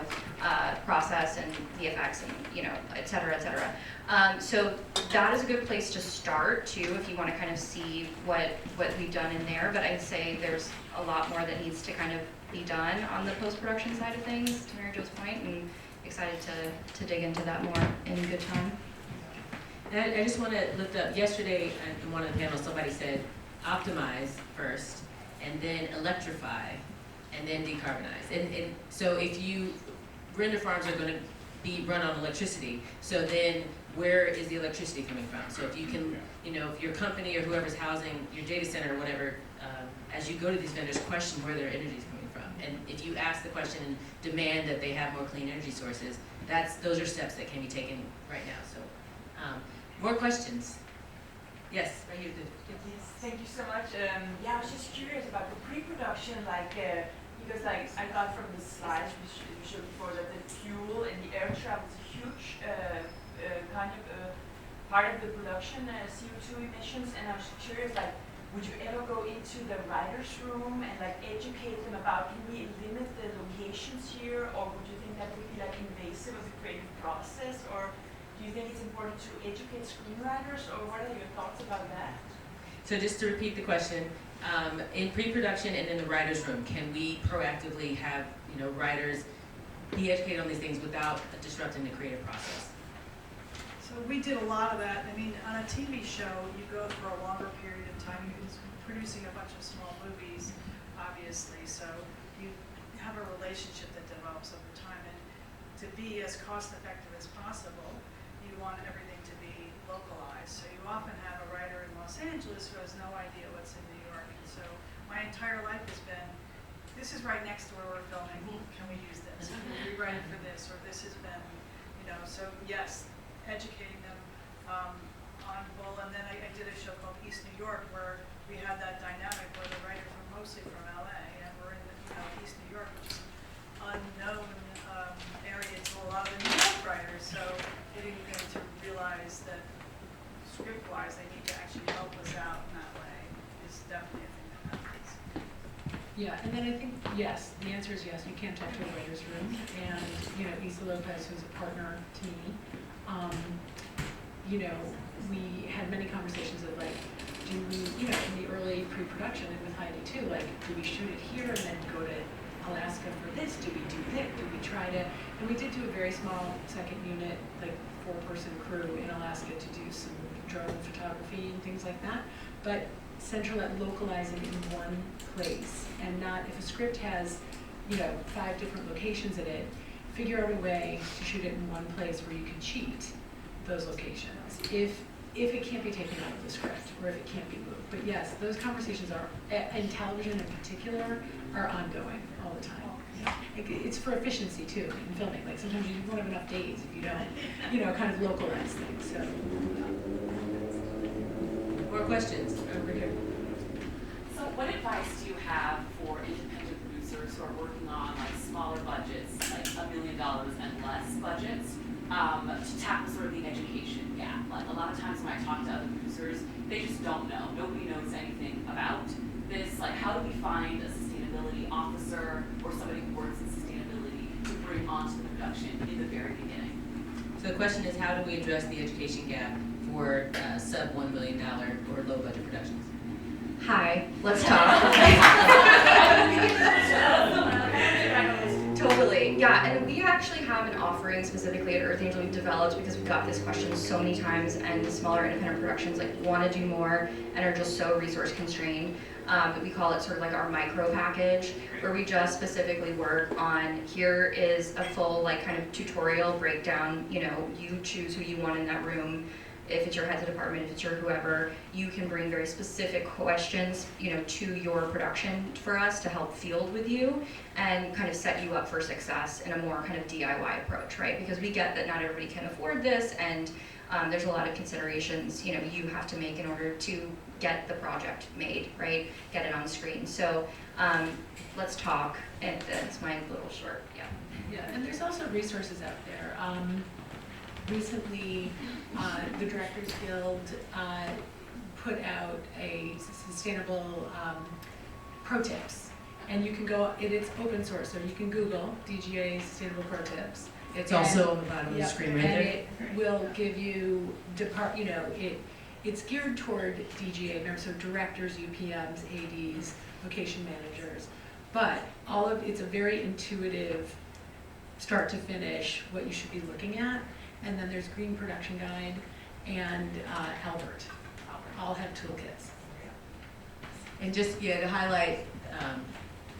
process and the effects and, you know, et cetera, et cetera. So that is a good place to start too, if you want to kind of see what we've done in there. But I'd say there's a lot more that needs to kind of be done on the post-production side of things, to Mary Jo's point, and excited to dig into that more in good time. And I just want to lift up, yesterday in one of the panels, somebody said, optimize first, and then electrify, and then decarbonize. And so if you, render farms are going to be run on electricity, so then where is the electricity coming from? So if you can, you know, if your company or whoever's housing your data center or whatever, as you go to these vendors, question where their energy is coming from. And if you ask the question and demand that they have more clean energy sources, those are steps that can be taken right now. So, more questions? Yes, right here. Yes, thank you so much. Yeah, I was just curious about the pre-production, because I got from the slides we showed before that the fuel and the air travel is a huge kind of part of the production, CO2 emissions, and I was curious, would you ever go into the writer's room and educate them about, can we limit the locations here, or would you think that would be invasive of the creative process, or do you think it's important to educate screenwriters, or what are your thoughts about that? So just to repeat the question, in pre-production and in the writer's room, can we proactively have, you know, writers be educated on these things without disrupting the creative process? So we did a lot of that. I mean, on a TV show, you go for a longer period of time. You're producing a bunch of small movies, obviously, so you have a relationship that develops over time. And to be as cost-effective as possible, you want everything to be localized. So you often have a writer in Los Angeles who has no idea what's in New York. And so my entire life has been, this is right next to where we're filming. Can we use this? Can we rewrite it for this? Or this has been, you know, so yes, educating them on Bull. And then I did a show called East New York where we had that dynamic where the writer mostly from LA, and we're in East New York, which is an unknown area to a lot of the New York writers. So getting them to realize that script-wise they need to actually help us out in that way is definitely a thing that happens. Yeah, and then I think, yes, the answer is yes, you can talk to a writer's room. And, you know, Isa Lopez, who's a partner to me, you know, we had many conversations of do we, you know, in the early pre-production and with Heidi too, do we shoot it here and then go to Alaska for this? Do we do this? Do we try to, and we did do a very small second unit, 4-person crew in Alaska to do some drone photography and things like that. But localizing in one place, and not, if a script has, you know, 5 different locations in it, figure out a way to shoot it in one place where you can cheat those locations. If it can't be taken out of the script, or if it can't be moved. But yes, those conversations are, in television in particular, are ongoing all the time. it's for efficiency too in filming. Like sometimes you won't have enough days if you don't, kind of localize things. So. More questions over here. So what advice do you have for independent producers who are working on like smaller budgets, like $1 million and less budgets, to tackle sort of the education gap? Like a lot of times when I talk to other producers, they just don't know. Nobody knows anything about this. Like how do we find a sustainability officer or somebody who works in sustainability to bring onto the production in the very beginning? So the question is, how do we address the education gap for sub $1 million or low budget productions? Hi, let's talk. Totally, yeah, and we actually have an offering specifically at Earth Angel we've developed because we've got this question so many times, and the smaller independent productions like want to do more and are just so resource constrained. We call it sort of like our micro package, where we just specifically work on, here is a full like kind of tutorial breakdown, you choose who you want in that room. If it's your head of department, if it's your whoever, you can bring very specific questions, to your production for us to help field with you and kind of set you up for success in a more kind of DIY approach, right? Because we get that not everybody can afford this, and there's a lot of considerations, you have to make in order to get the project made, right? Get it on screen. So let's talk, and that's my little short, yeah. Yeah, and there's also resources out there. Recently, the Directors Guild put out a sustainable pro tips, and you can go, it's open source, so you can Google DGA Sustainable Pro Tips. It's also on the bottom of the screen right there. And it will give you, it's geared toward DGA members, so directors, UPMs, ADs, location managers, but it's a very intuitive, start to finish, what you should be looking at. And then there's Green Production Guide and Albert. All have toolkits. And just to highlight,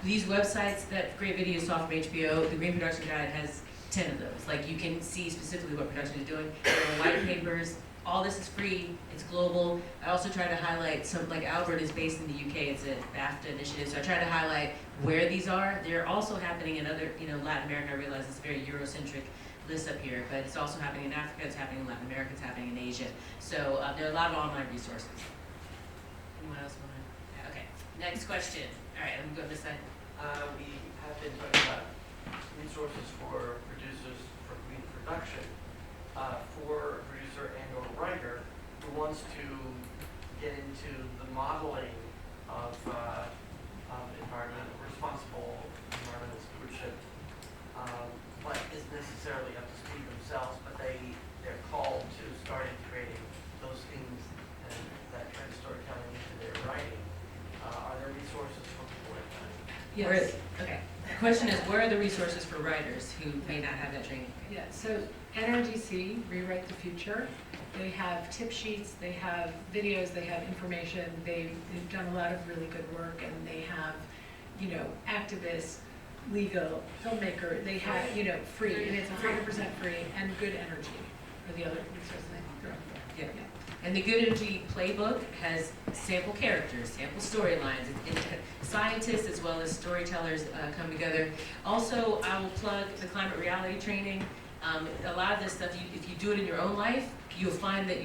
these websites that Great Video saw from HBO, the Green Production Guide has 10 of those. Like you can see specifically what production is doing. There are white papers. All this is free. It's global. I also try to highlight some, like Albert is based in the UK. It's a BAFTA initiative. So I try to highlight where these are. They're also happening in other, Latin America. I realize it's very Eurocentric list up here, but it's also happening in Africa, it's happening in Latin America, it's happening in Asia. So there are a lot of online resources. Anyone else want to? Yeah, okay. Next question. All right, let me go this side. We have been talking about resources for producers for green production. For a producer and or writer who wants to get into the modeling of responsible environmental stewardship, but isn't necessarily up to speed themselves, but they're called to start integrating those things and that kind of storytelling into their writing. Are there resources for people like that? Yes. Okay. The question is, where are the resources for writers who may not have that training? Yeah, so NRDC, Rewrite the Future, they have tip sheets, they have videos, they have information, they've done a lot of really good work, and they have, activists, legal, filmmaker, they have, free, and it's 100% free, and Good Energy are the other resources I throw. Yeah. And the Good Energy playbook has sample characters, sample storylines, and scientists as well as storytellers come together. Also, I will plug the climate reality training. A lot of this stuff, if you do it in your own life, you'll find that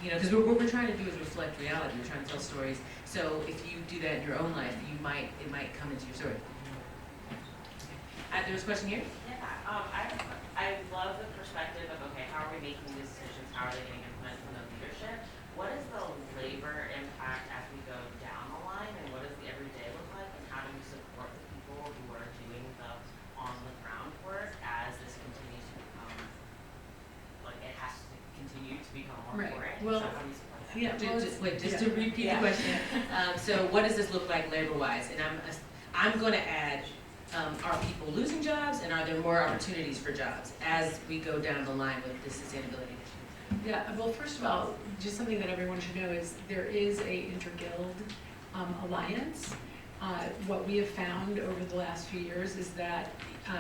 because what we're trying to do is reflect reality. We're trying to tell stories. So if you do that in your own life, it might come into your story. There was a question here? Yeah, I love the perspective of, okay, how are we making these decisions? How are they getting implemented from the leadership? What is the labor impact as we go down the line, and what does the everyday look like, and how do we support the people who are doing the on-the-ground work as this continues to become, it has to continue to become more important? Well, so how do we support that? Yeah, just to repeat the question. So what does this look like labor-wise? And I'm going to add, are people losing jobs, and are there more opportunities for jobs as we go down the line with this sustainability issue? Yeah, well, first of all, just something that everyone should know is there is a interguild alliance. What we have found over the last few years is that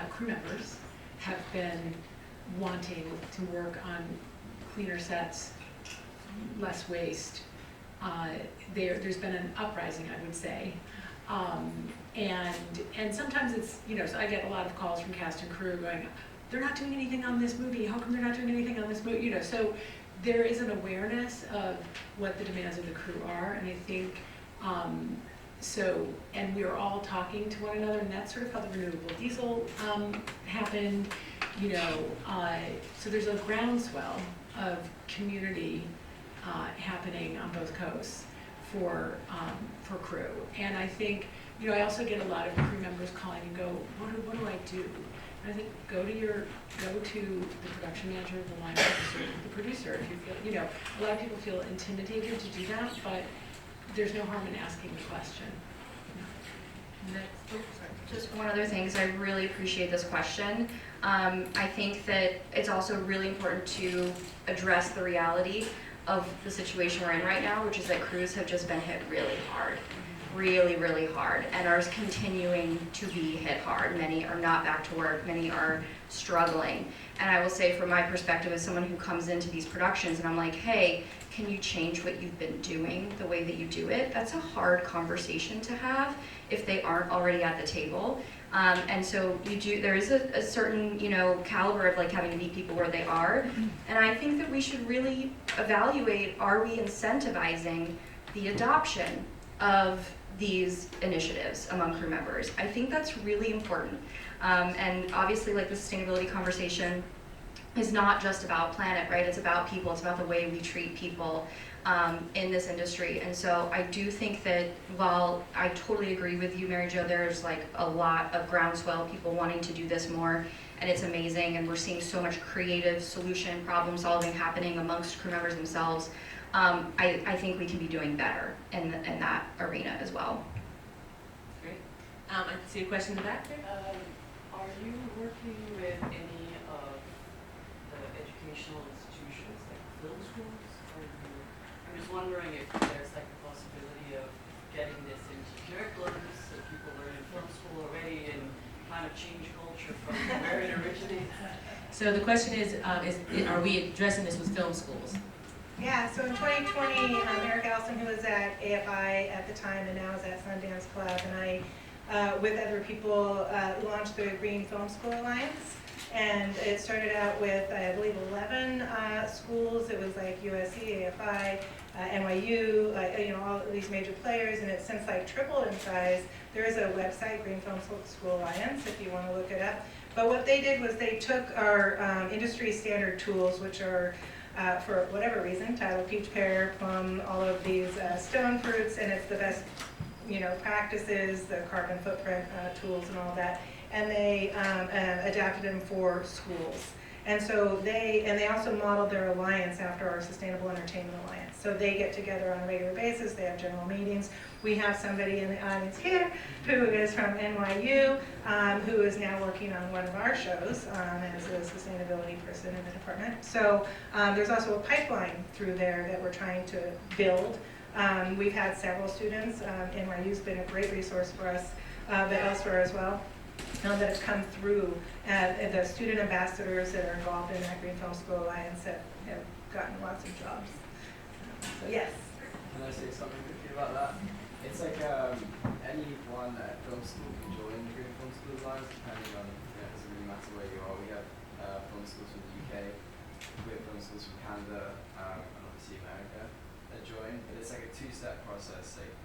crew members have been wanting to work on cleaner sets, less waste. There's been an uprising, I would say, And sometimes it's, you know, so I get a lot of calls from cast and crew going, they're not doing anything on this movie, how come they're not doing anything on this movie, you know, so there is an awareness of what the demands of the crew are, and I think, and we are all talking to one another, and that's sort of how the renewable diesel happened, you know, so there's a groundswell of community happening on both coasts for crew. And I think, you know, I also get a lot of crew members calling and go, what do I do? And I think go to the production manager, the line producer, the producer. If you feel, you know, a lot of people feel intimidated to do that, but there's no harm in asking the question. Next, oh, sorry. Just one other thing, because I really appreciate this question. I think that it's also really important to address the reality of the situation we're in right now, which is that crews have just been hit really hard, really hard, and are continuing to be hit hard. Many are not back to work, many are struggling. And I will say from my perspective as someone who comes into these productions and I'm like, hey, can you change what you've been doing the way that you do it? That's a hard conversation to have if they aren't already at the table. And so there is a certain, you know, caliber of like having to meet people where they are. And I think that we should really evaluate, are we incentivizing the adoption of these initiatives among crew members? I think that's really important. And obviously like the sustainability conversation is not just about planet, right? It's about people, it's about the way we treat people in this industry. And so I do think that while I totally agree with you, Mary Jo, there's like a lot of groundswell, people wanting to do this more, and it's amazing, and we're seeing so much creative solution, problem solving happening amongst crew members themselves. I think we can be doing better in that arena as well. Great. I see a question in the back there. Are you working with any of the educational institutions, like film schools? I'm just wondering if there's like the possibility of getting this into curriculums so people learn in film school already and kind of change culture from where it originates. So the question is are we addressing this with film schools? Yeah, so in 2020, Eric Allison, who was at AFI at the time and now is at Sundance Club, and I, with other people, launched the Green Film School Alliance. And it started out with, I believe, 11 schools. It was like USC, AFI, NYU, you know, all of these major players, and it's since like tripled in size. There is a website, Green Film School Alliance, if you want to look it up. But what they did was they took our industry standard tools, which are for whatever reason, title, peach, pear, plum, all of these stone fruits, and it's the best, you know, practices, the carbon footprint tools and all that, and they adapted them for schools. And so they also modeled their alliance after our Sustainable Entertainment Alliance. So they get together on a regular basis, they have general meetings. We have somebody in the audience here who is from NYU, who is now working on one of our shows as a sustainability person in the department. So there's also a pipeline through there that we're trying to build. We've had several students. NYU's been a great resource for us, but elsewhere as well, that have come through. The student ambassadors that are involved in that Green Film School Alliance have gotten lots of jobs. So yes. Can I say something quickly about that? It's like anyone at film school can join the Green Film School Alliance, depending on, you know, it doesn't really matter where you are. We have film schools from the UK, we have film schools from Canada, and obviously America that join. But it's like a two-step process. Like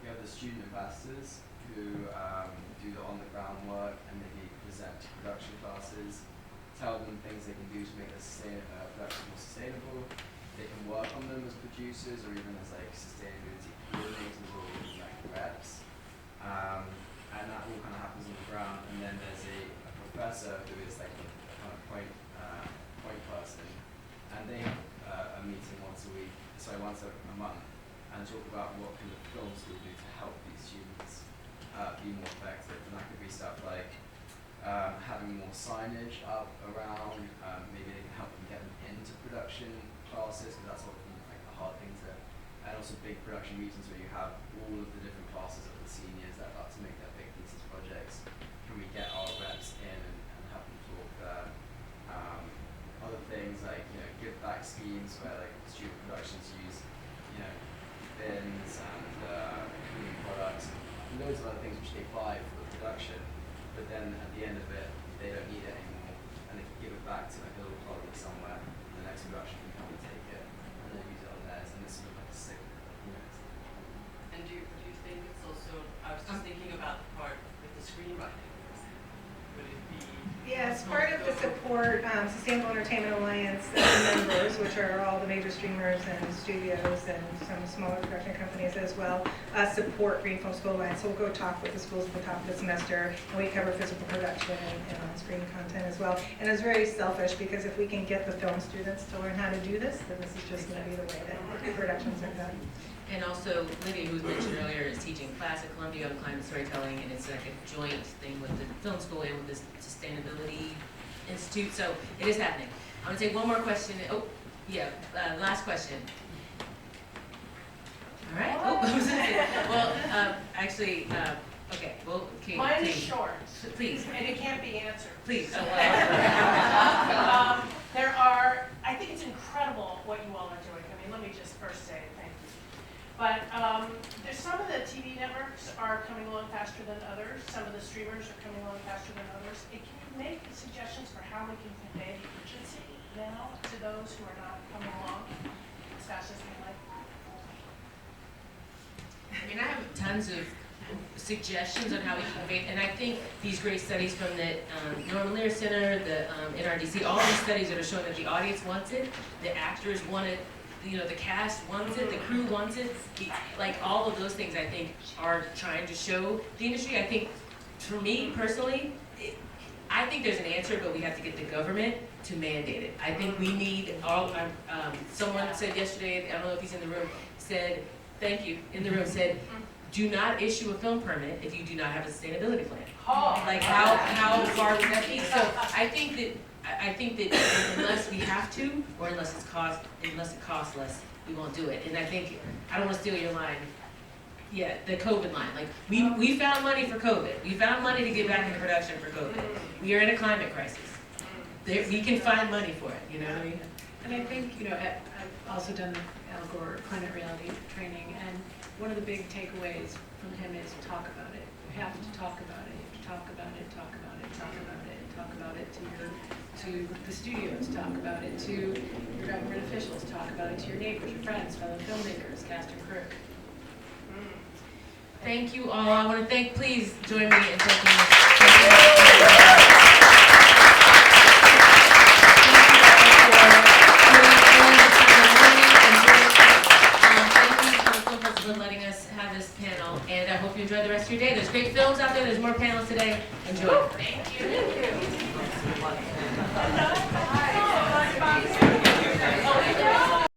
we have the student ambassadors who do the on-the-ground work and maybe present to production classes, tell them things they can do to make the production more sustainable. They can work on them as producers or even as like sustainability coordinators or even like reps. And that all kind of happens on the ground. And then there's a professor who is like a kind of point person. And they have a meeting once a month, and talk about what can the film school do to help these students be more effective. And that could be stuff like having more signage up around, maybe they can help them get them into production classes, because that's often like a hard thing to, and also big production meetings where you have all of the different classes of the seniors that are about to make their big thesis projects. Can we get our reps in and have them talk there? Other things like, you know, give back schemes where like student productions use, you know, bins and cleaning products. but then at the end of it, they don't need it anymore, and they can give it back to like a little colleague somewhere, and the next production can come and take it, and then use it on theirs, and this is like a sick, And do you think it's also, I was just thinking about the part with the screenwriting. Would it be? Yeah, it's part of the support, Sustainable Entertainment Alliance members, which are all the major streamers and studios and some smaller production companies as well, support Green Film School Alliance. So we'll go talk with the schools at the top of the semester, and we cover physical production and on-screen content as well. And it's very selfish, because if we can get the film students to learn how to do this, then this is just going to be the way that productions are done. And also, Lydia, who was mentioned earlier, is teaching class at Columbia on climate storytelling, and it's like a joint thing with the film school and with the Sustainability Institute, so it is happening. I'm gonna take one more question. Oh, yeah, last question. All right. Oh, well, actually, okay, well, Kate. Mine is short. Please. And it can't be answered. Please. There are, I think it's incredible what you all are doing. I mean, let me just first say thank you. But there's some of the TV networks are coming along faster than others. Some of the streamers are coming along faster than others. Can you make suggestions for how we can convey the urgency now to those who are not coming along as fast as we'd like? I mean, I have tons of suggestions on how we can convey, and I think these great studies from the Norman Lear Center, the NRDC, all these studies that are showing that the audience wants it, the actors want it, you know, the cast wants it, the crew wants it, like all of those things I think are trying to show the industry. I think, for me personally, I think there's an answer, but we have to get the government to mandate it. I think we need all, someone said yesterday, I don't know if he's in the room, said, thank you, in the room said, do not issue a film permit if you do not have a sustainability plan. Oh. Like how far would that be? So I think that unless we have to, or unless it costs less, we won't do it. And I think, I don't want to steal your line. Yeah, the COVID line. Like we found money for COVID. We found money to get back into production for COVID. We are in a climate crisis. We can find money for it. You know what I mean? And I think, you know, I've also done the Al Gore climate reality training, and one of the big takeaways from him is talk about it. You have to talk about it. You have to talk about it, talk about it, talk about it, talk about it to the studios, talk about it to your government officials, talk about it to your neighbors, your friends, fellow filmmakers, cast and crew. Thank you all. I want to please join me in thanking for letting us have this panel, and I hope you enjoy the rest of your day. There's great films out there. There's more panels today. Enjoy. Thank you. Thank you.